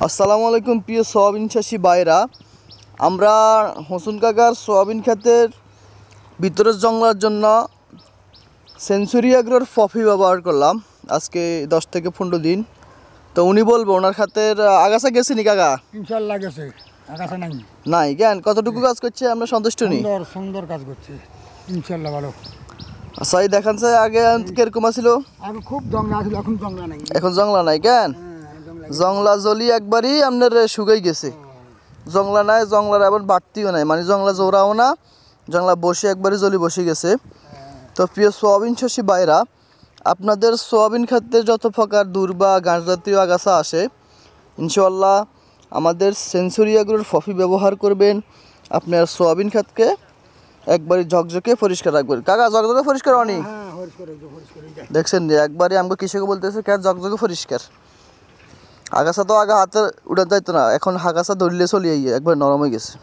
আসসালামু আলাইকুম প্রিয় সোয়াবিন চাষি ভাইরা। আমরা হোসেন কাকার সোয়াবিন ক্ষেতের ভিতরের জংলার জন্য সেঞ্চুরি এগ্রোর ফফি ব্যবহার করলাম আজকে 10 থেকে 15 দিন। তো উনি বলবো ওনার খাতের আগাছা গেছে নি কাকা? ইনশাআল্লাহ গেছে, আগাছা নাই। নাই কেন, কতটুকু কাজ করছে আমরা সন্তুষ্ট নি? সুন্দর সুন্দর কাজ করছে ইনশাআল্লাহ, ভালো। আচ্ছা এই দেখান স্যার আগে কিরকম ছিল? আগে খুব জংলা ছিল, এখন জংলা নাই। এখন জংলা নাই কেন? জংলা জলি একবারই আপনার শুকাই গেছে। জংলা নাই, জংলার আবার বাড়তিও নাই, মানে জংলা জোড়াও না, জংলা বসে একবারই জলি বসে গেছে। তো প্রিয় সোয়াবিন চাষি ভাইরা, আপনাদের সোয়াবিন খাদ্যে যত প্রকার দূর বা ঘাস জাতীয় আগাছা আসে, ইনশাআল্লাহ আমাদের সেঞ্চুরি এগ্রোর ফফি ব্যবহার করবেন। আপনার সোয়াবিন খাতকে একবারই ঝকঝকে পরিষ্কার রাখবেন। কাকা ঝকঝকে পরিষ্কার হয়নি? দেখছেন যে একবারই আমাকে কৃষকে বলতেছে কে ঝকঝকে পরিষ্কার। আগাছা তো আগে হাতে উড়ে যাইতো না, এখন আগাছা ধরলে চলিয়ে একবার নরম হয়ে গেছে।